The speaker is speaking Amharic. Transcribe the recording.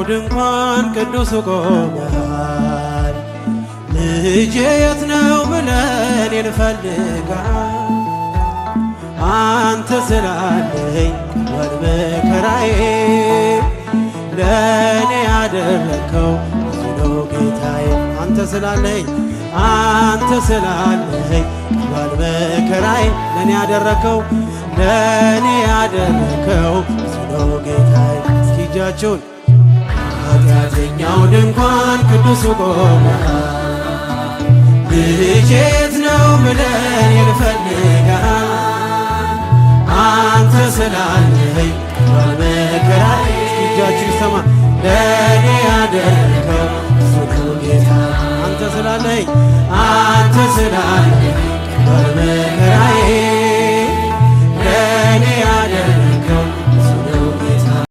ድንኳን ቅዱሱ ቆመሃል። ልጄ የት ነው ብለን እንፈልጋለን። አንተ ስላለኝ ቀሏል መከራዬ ለእኔ ያደረከው ብዙ ነው ጌታዬ። አንተ ስላለኝ ቀሏል መከራዬ ለእኔ ያደረከው ብዙ ነው ጌታዬ። እስኪ እጃችሁን ኃጢአተኛው ድንኳን ቅዱሱ ቆመሃል። ልጄ የት ነው ብለን እንፈልጋለን። አንተ ስላለኝ ቀሏል መከራዬ እጃችሁ ይሰማ ለእኔ ያደረከው ብዙ ነው ጌታ። አንተ ስላለኝ ቀሏል መከራዬ